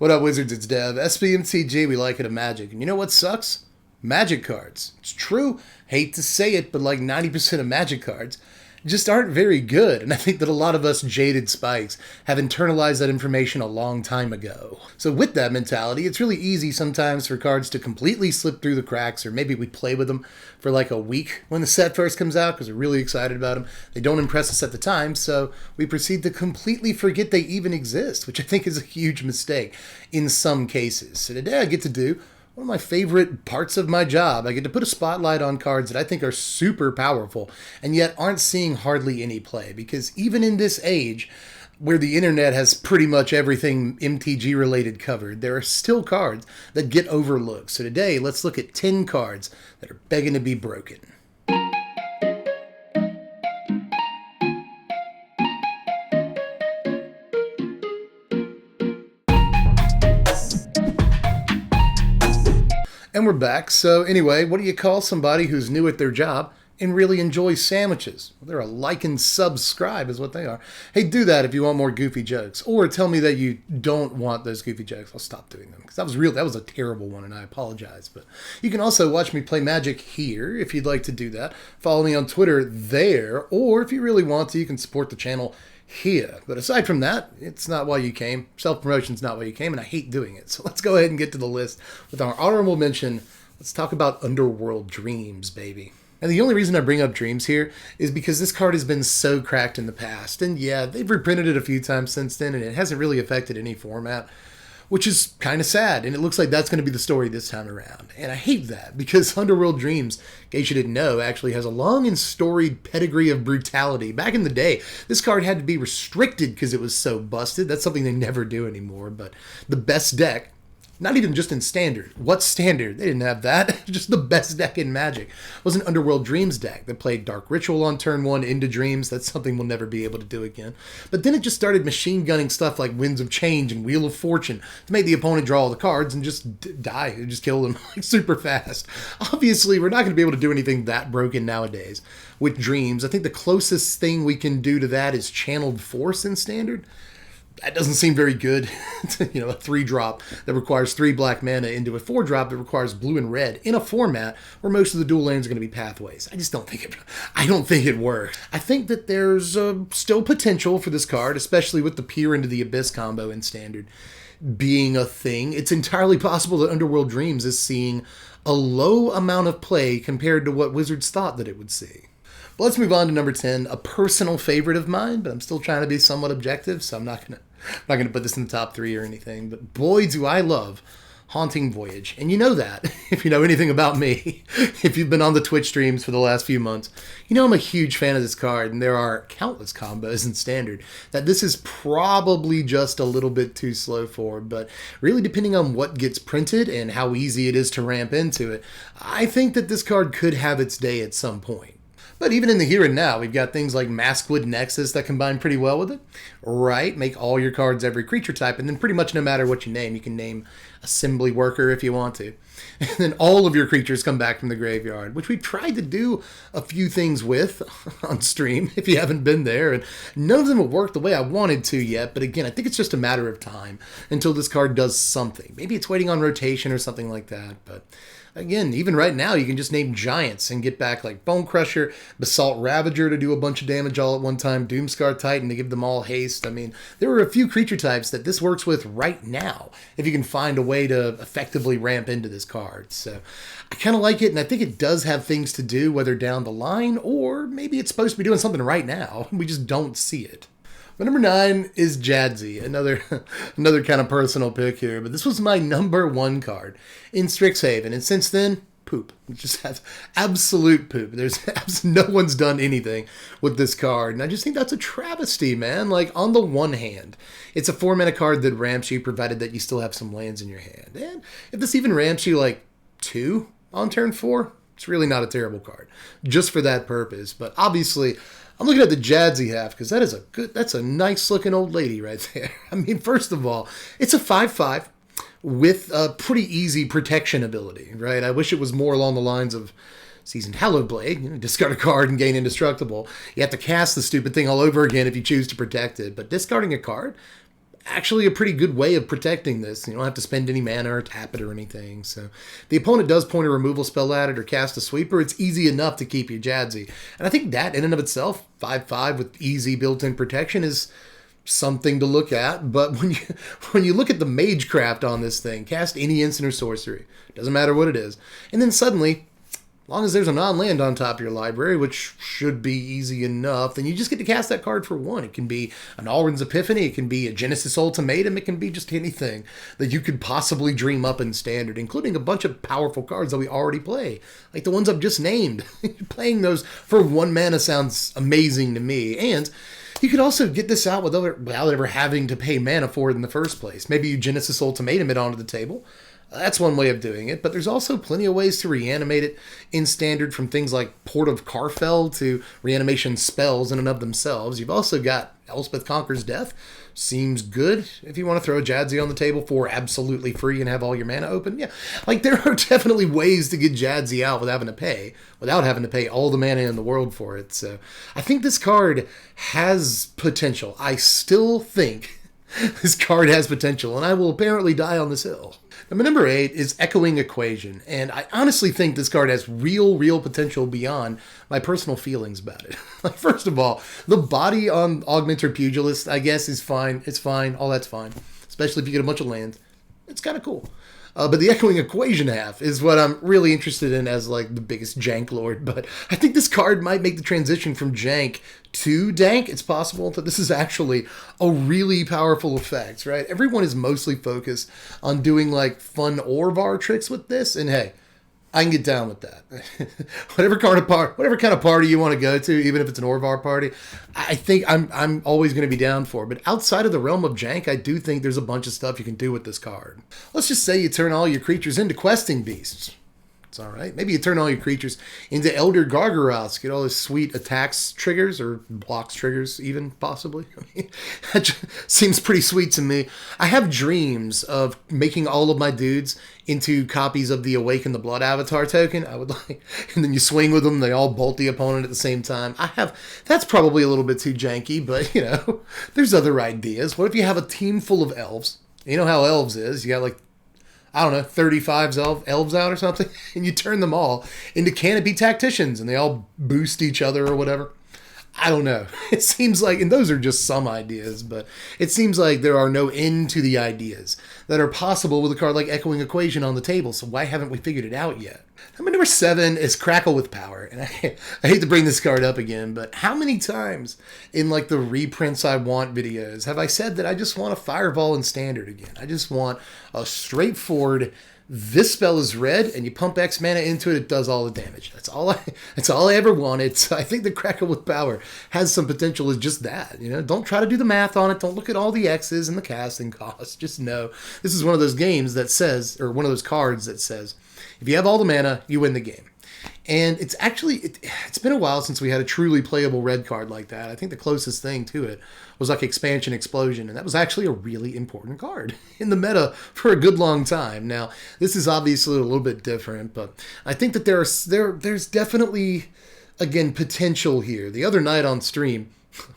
What up, Wizards? It's Dev. SBMTG, we like it at Magic. And you know what sucks? Magic cards. It's true. Hate to say it, but like 90% of Magic cards just aren't very good. And I think that a lot of us jaded spikes have internalized that information a long time ago. So with that mentality, it's really easy sometimes for cards to completely slip through the cracks, or maybe we play with them for like a week when the set first comes out because we're really excited about them. They don't impress us at the time, so we proceed to completely forget they even exist, which I think is a huge mistake in some cases. So today I get to do one of my favorite parts of my job. I get to put a spotlight on cards that I think are super powerful and yet aren't seeing hardly any play, because even in this age where the internet has pretty much everything MTG related covered, there are still cards that get overlooked. So today, let's look at 10 cards that are begging to be broken. And we're back. So anyway, what do you call somebody who's new at their job and really enjoys sandwiches? Well, they're a like and subscribe is what they are. Hey, do that if you want more goofy jokes. Or tell me that you don't want those goofy jokes. I'll stop doing them. Because that was a terrible one, and I apologize. But you can also watch me play Magic here if you'd like to do that. Follow me on Twitter there. Or if you really want to, you can support the channel here. But aside from that, it's not why you came. Self-promotion's not why you came, and I hate doing it. So let's go ahead and get to the list with our honorable mention. Let's talk about Underworld Dreams, baby. And the only reason I bring up Dreams here is because this card has been so cracked in the past. And yeah, they've reprinted it a few times since then, and it hasn't really affected any format, which is kind of sad. And it looks like that's going to be the story this time around. And I hate that, because Underworld Dreams, in case you didn't know, actually has a long and storied pedigree of brutality. Back in the day, this card had to be restricted because it was so busted. That's something they never do anymore. But the best deck, not even just in Standard. What's Standard? They didn't have that. Just the best deck in Magic was an Underworld Dreams deck that played Dark Ritual on turn 1 into Dreams. That's something we'll never be able to do again. But then it just started machine gunning stuff like Winds of Change and Wheel of Fortune to make the opponent draw all the cards and just die. It just kill them like super fast. Obviously, we're not going to be able to do anything that broken nowadays with Dreams. I think the closest thing we can do to that is Channeled Force in Standard. That doesn't seem very good. A 3-drop that requires 3 black mana into a 4-drop that requires blue and red in a format where most of the dual lands are going to be pathways. I don't think it works. I think that there's still potential for this card, especially with the Peer into the Abyss combo in Standard being a thing. It's entirely possible that Underworld Dreams is seeing a low amount of play compared to what Wizards thought that it would see. But let's move on to number 10, a personal favorite of mine, but I'm still trying to be somewhat objective, so I'm not gonna put this in the top 3 or anything. But boy, do I love Haunting Voyage. And you know that, if you know anything about me, if you've been on the Twitch streams for the last few months, you know I'm a huge fan of this card, and there are countless combos in Standard that this is probably just a little bit too slow for. But really, depending on what gets printed and how easy it is to ramp into it, I think that this card could have its day at some point. But even in the here and now, we've got things like Maskwood Nexus that combine pretty well with it, right? Make all your cards every creature type, and then pretty much no matter what you can name Assembly Worker if you want to. And then all of your creatures come back from the graveyard, which we've tried to do a few things with on stream, if you haven't been there, and none of them have worked the way I wanted to yet. But again, I think it's just a matter of time until this card does something. Maybe it's waiting on rotation or something like that, but again, even right now, you can just name giants and get back like Bone Crusher, Basalt Ravager to do a bunch of damage all at one time, Doomscar Titan to give them all haste. I mean, there are a few creature types that this works with right now, if you can find a way to effectively ramp into this card. So I kind of like it, and I think it does have things to do, whether down the line, or maybe it's supposed to be doing something right now. We just don't see it. But number 9 is Jazzy, another kind of personal pick here. But this was my number 1 card in Strixhaven, and since then, poop. It just has absolute poop. No one's done anything with this card, and I just think that's a travesty, man. Like, on the one hand, it's a 4-mana card that ramps you, provided that you still have some lands in your hand. And if this even ramps you like 2 on turn 4, it's really not a terrible card, just for that purpose. But obviously, I'm looking at the Jazzy half, because that's a nice looking old lady right there. I mean, first of all, it's a 5/5 with a pretty easy protection ability, right? I wish it was more along the lines of Seasoned Hallowed Blade. Discard a card and gain Indestructible. You have to cast the stupid thing all over again if you choose to protect it. But discarding a card, actually a pretty good way of protecting this. You don't have to spend any mana or tap it or anything. So the opponent does point a removal spell at it or cast a sweeper. It's easy enough to keep your Jazzy. And I think that in and of itself, 5/5 with easy built-in protection is something to look at. But when you look at the magecraft on this thing, cast any instant or sorcery, doesn't matter what it is, and then suddenly, as long as there's a non-land on top of your library, which should be easy enough, then you just get to cast that card for one. It can be an Alrund's Epiphany, it can be a Genesis Ultimatum, it can be just anything that you could possibly dream up in Standard, including a bunch of powerful cards that we already play, like the ones I've just named. Playing those for 1 mana sounds amazing to me, and you could also get this out without ever having to pay mana for it in the first place. Maybe you Genesis Ultimatum it onto the table. That's one way of doing it, but there's also plenty of ways to reanimate it in Standard, from things like Port of Karfell to reanimation spells in and of themselves. You've also got Elspeth Conquers Death. Seems good if you want to throw a Jazzy on the table for absolutely free and have all your mana open. Yeah, like there are definitely ways to get Jazzy out without having to pay all the mana in the world for it. So I think this card has potential. I still think this card has potential, and I will apparently die on this hill. Number 8 is Echoing Equation, and I honestly think this card has real potential beyond my personal feelings about it. Like, first of all, the body on Augmenter Pugilist, I guess, is fine. It's fine. All that's fine, especially if you get a bunch of lands. It's kind of cool. But the Echoing Equation half is what I'm really interested in as, like, the biggest jank lord. But I think this card might make the transition from jank to dank. It's possible that this is actually a really powerful effect, right? Everyone is mostly focused on doing, like, fun Orvar tricks with this. And, hey, I can get down with that. whatever kind of party you want to go to, even if it's an Orvar party, I think I'm always going to be down for. But outside of the realm of jank, I do think there's a bunch of stuff you can do with this card. Let's just say you turn all your creatures into questing beasts. It's all right. Maybe you turn all your creatures into Elder Gargaroths, get all those sweet attacks triggers, or blocks triggers even, possibly. I mean, that just seems pretty sweet to me. I have dreams of making all of my dudes into copies of the Awaken the Blood Avatar token. I would like, and then you swing with them, they all bolt the opponent at the same time. That's probably a little bit too janky, but, you know, there's other ideas. What if you have a team full of elves? You know how elves is. You got, like, I don't know, 35 elves out or something, and you turn them all into Canopy Tacticians, and they all boost each other or whatever. I don't know. It seems like, and those are just some ideas, but it seems like there are no end to the ideas that are possible with a card like Echoing Equation on the table, so why haven't we figured it out yet? Number 7 is Crackle with Power, and I hate to bring this card up again, but how many times in, like, the reprints I want videos have I said that I just want a Fireball in Standard again? I just want a straightforward, this spell is red, and you pump X mana into it, it does all the damage. That's all I ever wanted. So I think the Crackle with Power has some potential as just that. You know, don't try to do the math on it. Don't look at all the X's and the casting costs. Just know this is one of those games that says, or one of those cards that says, if you have all the mana, you win the game. And it's actually, it's been a while since we had a truly playable red card like that. I think the closest thing to it was like Expansion Explosion, and that was actually a really important card in the meta for a good long time. Now, this is obviously a little bit different, but I think that there's definitely, again, potential here. The other night on stream,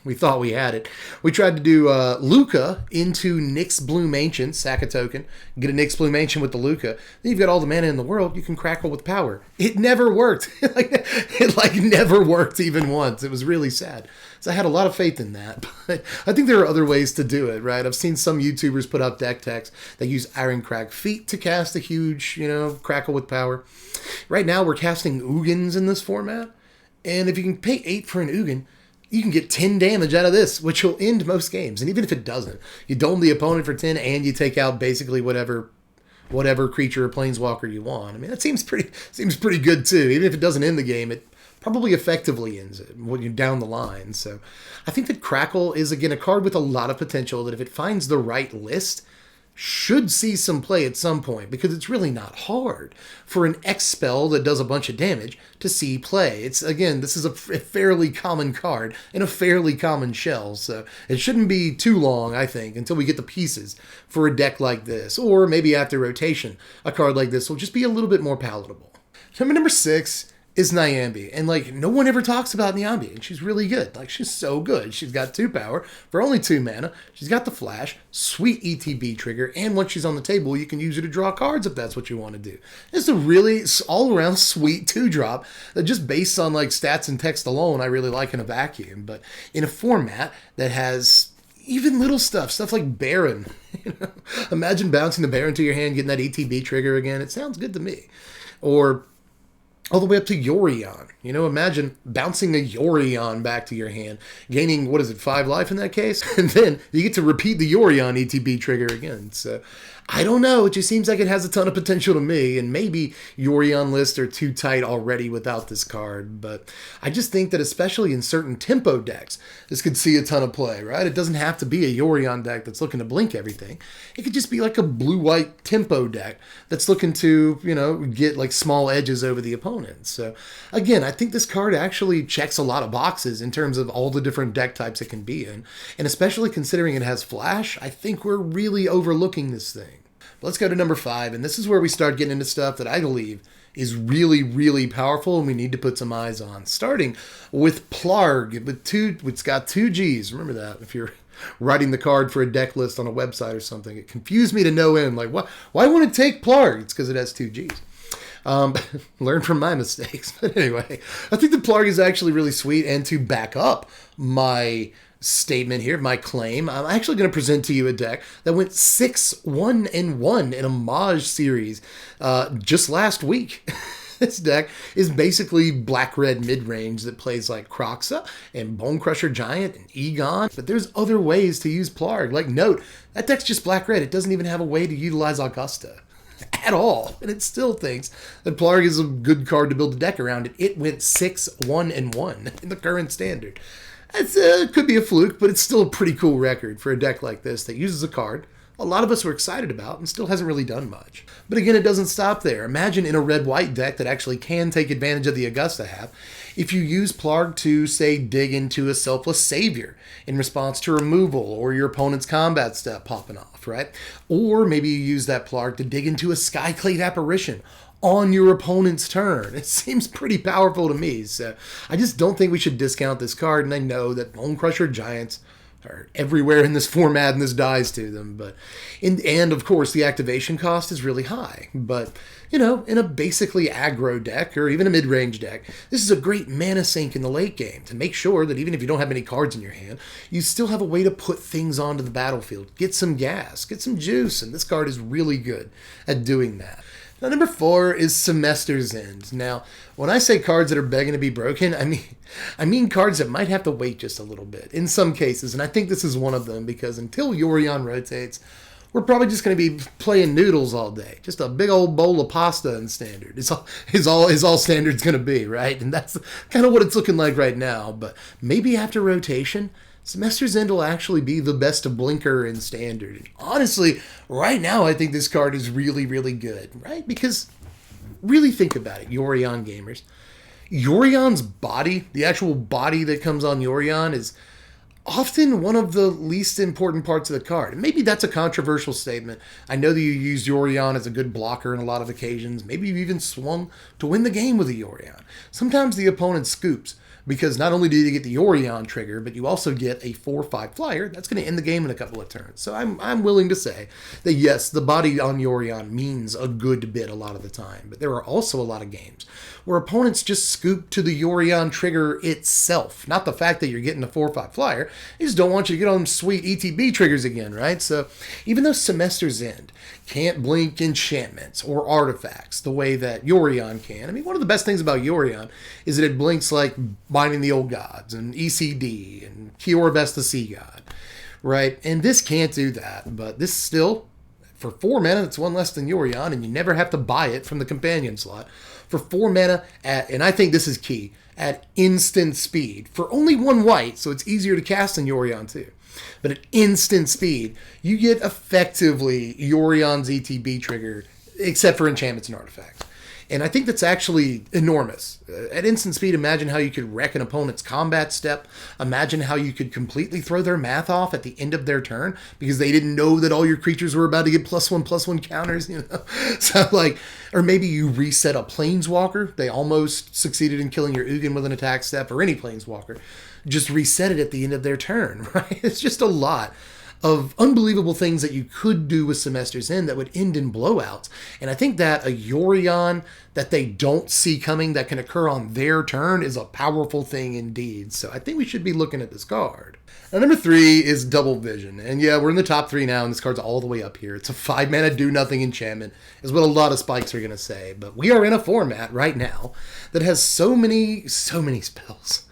we thought we had it. We tried to do Luca into Nyx Bloom Ancient, sack a token, get a Nyx Bloom Ancient with the Luca. Then you've got all the mana in the world, you can Crackle with Power. It never worked. it never worked even once. It was really sad. So I had a lot of faith in that. But I think there are other ways to do it, right? I've seen some YouTubers put out deck techs that use Ironcrag Feet to cast a huge, Crackle with Power. Right now we're casting Ugins in this format. And if you can pay 8 for an Ugin, you can get 10 damage out of this, which will end most games. And even if it doesn't, you dome the opponent for 10 and you take out basically whatever creature or planeswalker you want. I mean, that seems pretty good too. Even if it doesn't end the game, it probably effectively ends it when you're down the line. So I think that Crackle is, again, a card with a lot of potential that if it finds the right list, should see some play at some point, because it's really not hard for an X spell that does a bunch of damage to see play. It's, again, this is a fairly common card in a fairly common shell, so it shouldn't be too long, I think, until we get the pieces for a deck like this, or maybe after rotation, a card like this will just be a little bit more palatable. Number 6 is Nyambi. And like no one ever talks about Nyambi, and she's really good. Like she's so good. She's got 2 power for only 2 mana. She's got the flash, sweet ETB trigger, and once she's on the table, you can use her to draw cards if that's what you want to do. It's a really all around sweet 2-drop that just based on like stats and text alone, I really like in a vacuum. But in a format that has even little stuff like Baron. Imagine bouncing the Baron to your hand, getting that ETB trigger again. It sounds good to me. Or all the way up to Yorion. Imagine bouncing a Yorion back to your hand, gaining, 5 life in that case? And then you get to repeat the Yorion ETB trigger again. So, I don't know. It just seems like it has a ton of potential to me, and maybe Yorion lists are too tight already without this card, but I just think that especially in certain tempo decks, this could see a ton of play, right? It doesn't have to be a Yorion deck that's looking to blink everything. It could just be like a blue-white tempo deck that's looking to, get like small edges over the opponent. So, again, I think this card actually checks a lot of boxes in terms of all the different deck types it can be in, and especially considering it has flash, I think we're really overlooking this thing. Let's go to number 5, and this is where we start getting into stuff that I believe is really, really powerful and we need to put some eyes on. Starting with Plarg, it's got 2 Gs. Remember that if you're writing the card for a deck list on a website or something. It confused me to no end. Like, why wouldn't it take Plarg? It's because it has 2 Gs. Learn from my mistakes. But anyway, I think the Plarg is actually really sweet, and to back up my statement here, my claim, I'm actually going to present to you a deck that went 6-1-1 in a Maj series just last week. This deck is basically black-red mid-range that plays like Croxa and Bonecrusher Giant and Egon, but there's other ways to use Plarg. Like, note, that deck's just black-red. It doesn't even have a way to utilize Augusta at all, and it still thinks that Plarg is a good card to build a deck around. It went 6-1-1 in the current standard. It could be a fluke, but it's still a pretty cool record for a deck like this that uses a card a lot of us were excited about and still hasn't really done much. But again, it doesn't stop there. Imagine in a red-white deck that actually can take advantage of the Augusta have, if you use Plarg to, say, dig into a Selfless Savior in response to removal or your opponent's combat step popping off, right? Or maybe you use that Plarg to dig into a Skyclave Apparition on your opponent's turn. It seems pretty powerful to me, so I just don't think we should discount this card, and I know that Bonecrusher Giants are everywhere in this format and this dies to them, but and of course the activation cost is really high, but you know, in a basically aggro deck or even a mid-range deck, this is a great mana sink in the late game to make sure that even if you don't have any cards in your hand, you still have a way to put things onto the battlefield, get some gas, get some juice, and this card is really good at doing that. Now, number 4 is Semester's End. Now, when I say cards that are begging to be broken, I mean cards that might have to wait just a little bit in some cases, and I think this is one of them because until Yorion rotates, we're probably just going to be playing noodles all day. Just a big old bowl of pasta in Standard. Is all Standard's going to be, right? And that's kind of what it's looking like right now. But maybe after rotation, Semester's End will actually be the best blinker in Standard. And honestly, right now, I think this card is really, really good, right? Because really think about it, Yorion gamers. Yorion's body, the actual body that comes on Yorion, is often one of the least important parts of the card. And maybe that's a controversial statement. I know that you use Yorion as a good blocker in a lot of occasions. Maybe you've even swung to win the game with a Yorion. Sometimes the opponent scoops, because not only do you get the Yorion trigger, but you also get a 4/5 flyer that's going to end the game in a couple of turns. So I'm willing to say that yes, the body on Yorion means a good bit a lot of the time, but there are also a lot of games where opponents just scoop to the Yorion trigger itself, not the fact that you're getting a 4/5 flyer. They just don't want you to get on sweet ETB triggers again, right? So even though Semester's End can't blink enchantments or artifacts the way that Yorion can. I mean, one of the best things about Yorion is that it blinks like Binding the Old Gods and ECD and Kiora the Sea God, right? And this can't do that, but this still, for 4 mana, it's one less than Yorion, and you never have to buy it from the companion slot. For 4 mana, and I think this is key, at instant speed. For only 1 white, so it's easier to cast than Yorion too. But at instant speed, you get effectively Yorion's ETB trigger, except for enchantments and artifacts. And I think that's actually enormous. At instant speed, imagine how you could wreck an opponent's combat step. Imagine how you could completely throw their math off at the end of their turn because they didn't know that all your creatures were about to get +1/+1 counters, you know? So, like, or maybe you reset a planeswalker. They almost succeeded in killing your Ugin with an attack step, or any planeswalker. Just reset it at the end of their turn, right? It's just a lot of unbelievable things that you could do with Semester's End that would end in blowouts. And I think that a Yorion that they don't see coming that can occur on their turn is a powerful thing indeed. So I think we should be looking at this card. Now, number 3 is Double Vision. And yeah, we're in the top 3 now, and this card's all the way up here. It's a 5-mana do-nothing enchantment, is what a lot of spikes are going to say. But we are in a format right now that has so many spells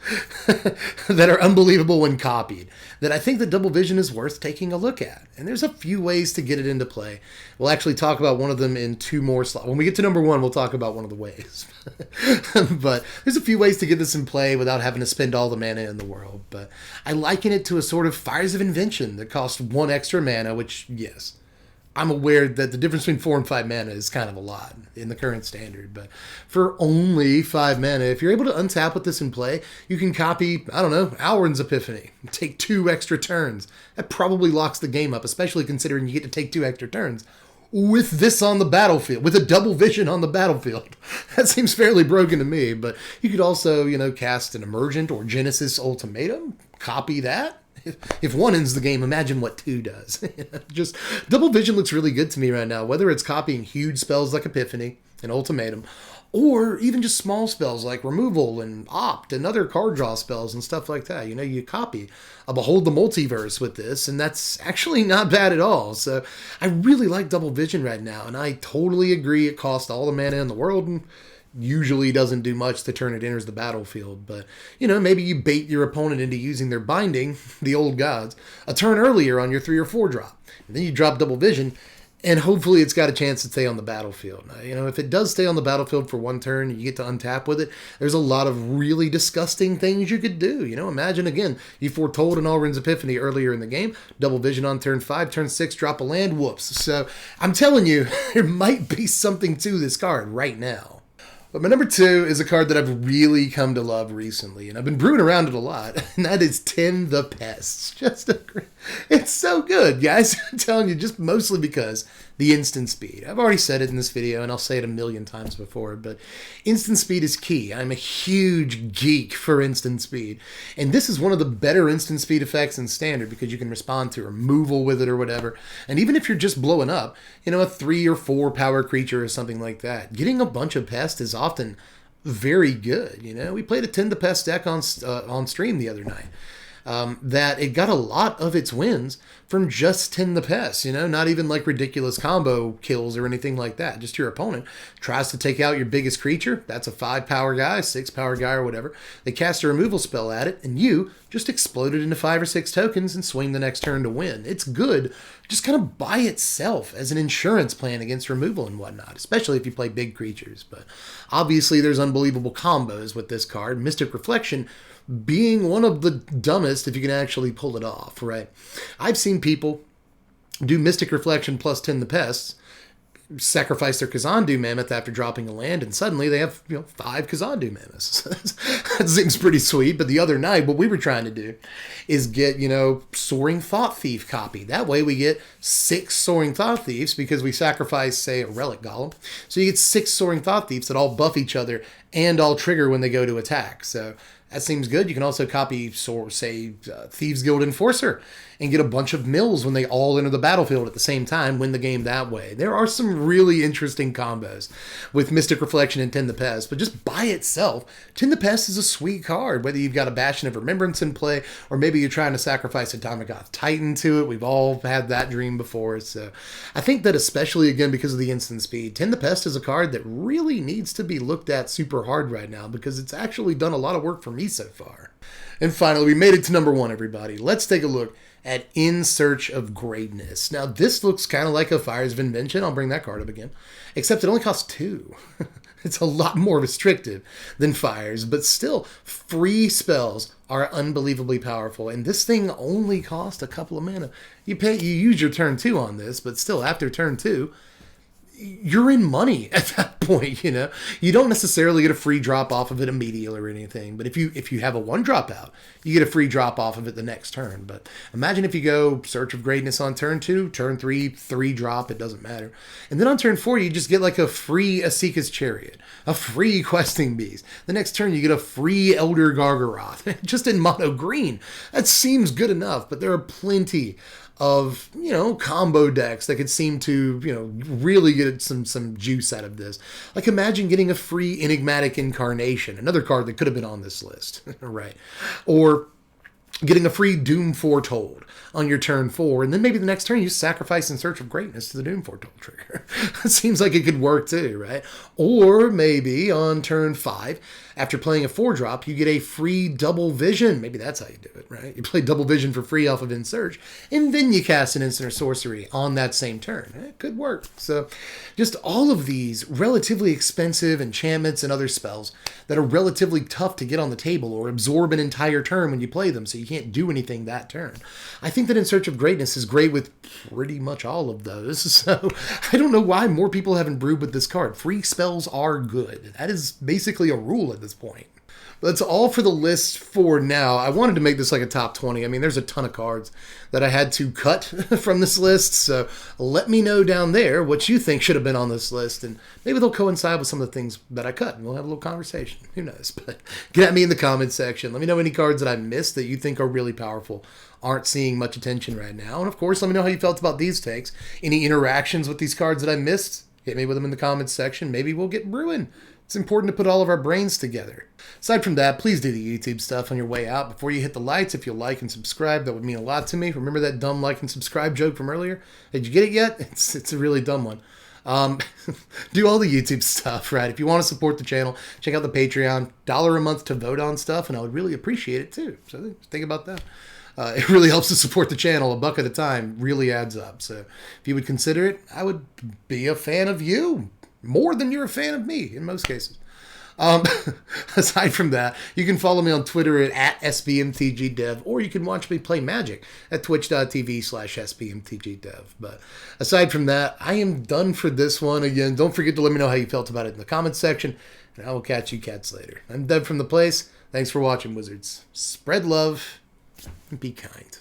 that are unbelievable when copied, that I think that Double Vision is worth taking a look at. And there's a few ways to get it into play. We'll actually talk about one of them in 2 more slots. When we get to number 1, we'll talk about one of the ways. But there's a few ways to get this in play without having to spend all the mana in the world. But I liken it to a sort of Fires of Invention that costs 1 extra mana, which, yes, I'm aware that the difference between 4 and 5 mana is kind of a lot in the current standard, but for only 5 mana, if you're able to untap with this in play, you can copy, I don't know, Alrund's Epiphany, take 2 extra turns. That probably locks the game up, especially considering you get to take 2 extra turns with this on the battlefield, with a Double Vision on the battlefield. That seems fairly broken to me, but you could also, you know, cast an Emergent or Genesis Ultimatum, copy that. If 1 ends the game, imagine what 2 does. Just Double Vision looks really good to me right now, whether it's copying huge spells like Epiphany and Ultimatum, or even just small spells like Removal and Opt and other card draw spells and stuff like that. You know, you copy a Behold the Multiverse with this, and that's actually not bad at all. So I really like Double Vision right now, and I totally agree it costs all the mana in the world, and usually doesn't do much the turn it enters the battlefield. But, you know, maybe you bait your opponent into using their Binding, the Old Gods, a turn earlier on your 3 or 4 drop. And then you drop Double Vision, and hopefully it's got a chance to stay on the battlefield. Now, you know, if it does stay on the battlefield for 1 turn and you get to untap with it, there's a lot of really disgusting things you could do. You know, imagine, again, you foretold an Alrund's Epiphany earlier in the game, Double Vision on turn 5, turn 6, drop a land, whoops. So I'm telling you, there might be something to this card right now. But my number 2 is a card that I've really come to love recently, and I've been brewing around it a lot, and that is Tend the Pests. It's so good, guys. I'm telling you, just mostly because the instant speed. I've already said it in this video, and I'll say it a million times before, but instant speed is key. I'm a huge geek for instant speed, and this is one of the better instant speed effects in Standard because you can respond to removal with it or whatever. And even if you're just blowing up, you know, a 3 or 4 power creature or something like that, getting a bunch of pests is often very good. You know, we played a Tend the Pest deck on stream the other night. That it got a lot of its wins from just Tend the Pest, you know, not even like ridiculous combo kills or anything like that. Just your opponent tries to take out your biggest creature. That's a 5 power guy, 6 power guy or whatever. They cast a removal spell at it, and you just explode it into 5 or 6 tokens and swing the next turn to win. It's good just kind of by itself as an insurance plan against removal and whatnot, especially if you play big creatures. But obviously there's unbelievable combos with this card. Mystic Reflection being one of the dumbest if you can actually pull it off, right? I've seen people do Mystic Reflection plus Tend the Pests, sacrifice their Kazandu Mammoth after dropping a land, and suddenly they have, you know, 5 Kazandu Mammoths. That seems pretty sweet, but the other night, what we were trying to do is get, you know, Soaring Thought Thief copy. That way we get 6 Soaring Thought Thieves because we sacrifice, say, a Relic Golem. So you get 6 Soaring Thought Thieves that all buff each other and all trigger when they go to attack. So that seems good. You can also copy, say, Thieves Guild Enforcer and get a bunch of mills when they all enter the battlefield at the same time, win the game that way. There are some really interesting combos with Mystic Reflection and Tend the Pest, but just by itself, Tend the Pest is a sweet card, whether you've got a Bastion of Remembrance in play, or maybe you're trying to sacrifice a Tamagoth Titan to it. We've all had that dream before, so I think that especially, again, because of the instant speed, Tend the Pest is a card that really needs to be looked at super hard right now because it's actually done a lot of work for me so far. And finally, we made it to number 1, everybody. Let's take a look at In Search of Greatness. Now, this looks kind of like a Fires of Invention. I'll bring that card up again. Except it only costs 2. It's a lot more restrictive than Fires, but still, free spells are unbelievably powerful. And this thing only costs a couple of mana. You use your turn 2 on this, but still, after turn 2, you're in money at that point. You don't necessarily get a free drop off of it immediately or anything, but if you have a one drop out, you get a free drop off of it the next turn. But imagine if you go Search of Greatness on turn 2, turn 3 drop, it doesn't matter, and then on turn 4 you just get like a free Asika's Chariot, a free Questing Beast. The next turn you get a free Elder Gargaroth, just in mono green. That seems good enough, but there are plenty of combo decks that could seem to really get some juice out of this. Like, imagine getting a free Enigmatic Incarnation, another card that could have been on this list. Right? Or getting a free Doom Foretold on your turn 4, and then maybe the next turn you sacrifice In Search of Greatness to the Doom Foretold trigger. It seems like it could work too, right? Or maybe on turn 5, after playing a 4-drop, you get a free Double Vision. Maybe that's how you do it, right? You play Double Vision for free off of In Search, and then you cast an instant or sorcery on that same turn. It could work. So just all of these relatively expensive enchantments and other spells that are relatively tough to get on the table or absorb an entire turn when you play them, so you can't do anything that turn. I think that In Search of Greatness is great with pretty much all of those, so I don't know why more people haven't brewed with this card. Free spells are good. That is basically a rule at this point. But that's all for the list for now. I wanted to make this like a top 20. I mean, there's a ton of cards that I had to cut from this list, so let me know down there what you think should have been on this list, and maybe they'll coincide with some of the things that I cut, and we'll have a little conversation. Who knows? But get at me in the comments section. Let me know any cards that I missed that you think are really powerful, aren't seeing much attention right now. And of course, let me know how you felt about these takes. Any interactions with these cards that I missed, hit me with them in the comments section. Maybe we'll get brewing. It's important to put all of our brains together. Aside from that, please do the YouTube stuff on your way out. Before you hit the lights, if you'll like and subscribe, that would mean a lot to me. Remember that dumb like and subscribe joke from earlier? Did you get it yet? It's a really dumb one. Do all the YouTube stuff, right? If you want to support the channel, check out the Patreon. $1 a month to vote on stuff, and I would really appreciate it too. So think about that. It really helps to support the channel. $1 at a time really adds up. So if you would consider it, I would be a fan of you more than you're a fan of me in most cases. Aside from that, you can follow me on Twitter at SBMTGDev, or you can watch me play Magic at twitch.tv/SBMTGDev. But aside from that, I am done for this one. Again, don't forget to let me know how you felt about it in the comments section, and I will catch you cats later. I'm Dev from The Place. Thanks for watching, Wizards. Spread love and be kind.